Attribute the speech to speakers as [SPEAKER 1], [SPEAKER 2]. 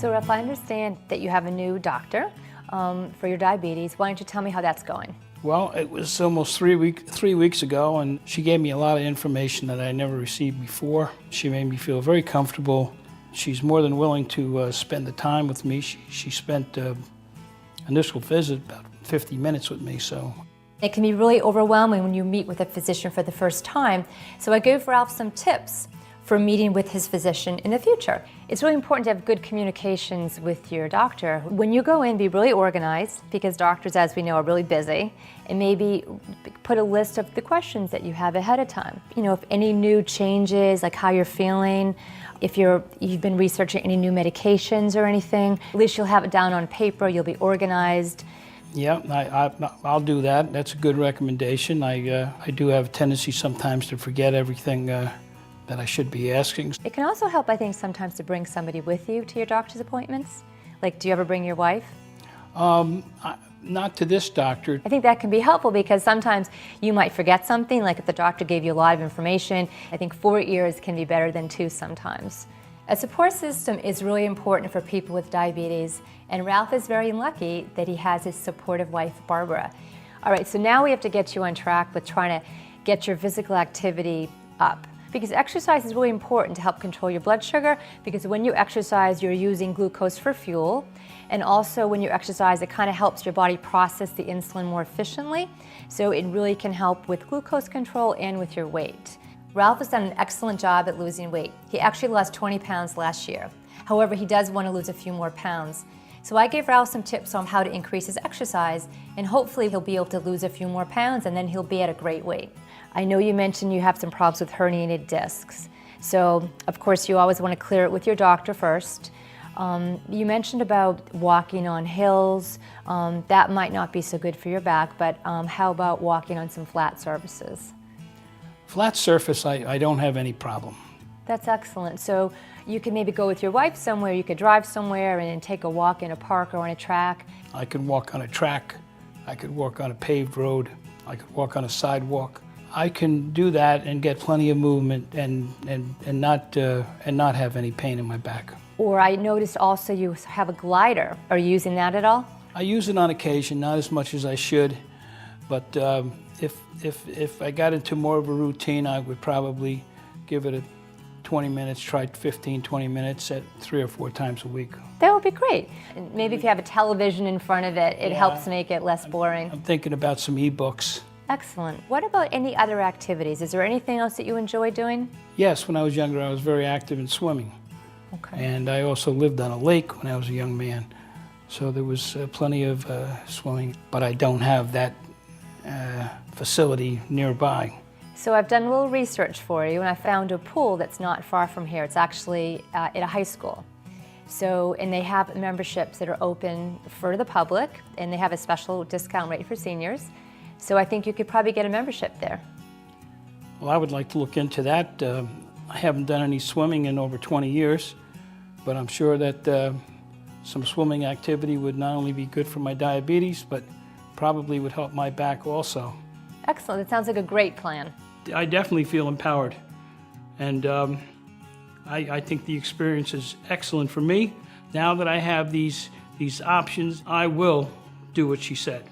[SPEAKER 1] So if I understand that you have a new doctor for your diabetes, why don't you tell me how that's going?
[SPEAKER 2] Well, it was almost 3 weeks ago, and she gave me a lot of information that I never received before. She made me feel very comfortable. She's more than willing to spend the time with me. She spent initial visit about 50 minutes with me, so.
[SPEAKER 1] It can be really overwhelming when you meet with a physician for the first time, so I gave Ralph some tips for meeting with his physician in the future. It's really important to have good communications with your doctor. When you go in, be really organized, because doctors, as we know, are really busy, and maybe put a list of the questions that you have ahead of time. You know, if any new changes, like how you're feeling, if you've been researching any new medications or anything, at least you'll have it down on paper, you'll be organized.
[SPEAKER 2] Yeah, I'll do that. That's a good recommendation. I do have a tendency sometimes to forget everything that I should be asking.
[SPEAKER 1] It can also help, I think, sometimes to bring somebody with you to your doctor's appointments. Like, do you ever bring your wife?
[SPEAKER 2] Not to this doctor.
[SPEAKER 1] I think that can be helpful because sometimes you might forget something, like if the doctor gave you a lot of information. I think 4 ears can be better than 2 sometimes. A support system is really important for people with diabetes, and Ralph is very lucky that he has his supportive wife, Barbara. All right, so now we have to get you on track with trying to get your physical activity up. Because exercise is really important to help control your blood sugar, because when you exercise, you're using glucose for fuel, and also when you exercise, it kind of helps your body process the insulin more efficiently, so it really can help with glucose control and with your weight. Ralph has done an excellent job at losing weight. He actually lost 20 pounds last year. However, he does want to lose a few more pounds. So I gave Ralph some tips on how to increase his exercise, and hopefully he'll be able to lose a few more pounds, and then he'll be at a great weight. I know you mentioned you have some problems with herniated discs. So, of course, you always want to clear it with your doctor first. You mentioned about walking on hills. That might not be so good for your back, but how about walking on some flat surfaces?
[SPEAKER 2] Flat surface, I don't have any problem.
[SPEAKER 1] That's excellent. So you can maybe go with your wife somewhere, you could drive somewhere and take a walk in a park or on a track. I
[SPEAKER 2] could walk on a track, I could walk on a paved road, I could walk on a sidewalk. I can do that and get plenty of movement and not have any pain in my back.
[SPEAKER 1] Or I noticed also you have a glider. Are you using that at all?
[SPEAKER 2] I use it on occasion, not as much as I should, but if I got into more of a routine, I would probably give it 20 minutes, try 15, 20 minutes at 3 or 4 times a week.
[SPEAKER 1] That would be great. And maybe if you have a television in front of it, it helps make it less boring.
[SPEAKER 2] I'm thinking about some e-books.
[SPEAKER 1] Excellent. What about any other activities? Is there anything else that you enjoy doing?
[SPEAKER 2] Yes, when I was younger, I was very active in swimming.
[SPEAKER 1] Okay.
[SPEAKER 2] And I also lived on a lake when I was a young man. So there was plenty of swimming, but I don't have that facility nearby.
[SPEAKER 1] So I've done a little research for you, and I found a pool that's not far from here. It's actually at a high school. So, and they have memberships that are open for the public, and they have a special discount rate for seniors. So I think you could probably get a membership there.
[SPEAKER 2] Well, I would like to look into that. I haven't done any swimming in over 20 years, but I'm sure that some swimming activity would not only be good for my diabetes, but probably would help my back also.
[SPEAKER 1] Excellent. It sounds like a great plan.
[SPEAKER 2] I definitely feel empowered, and I think the experience is excellent for me. Now that I have these options, I will do what she said.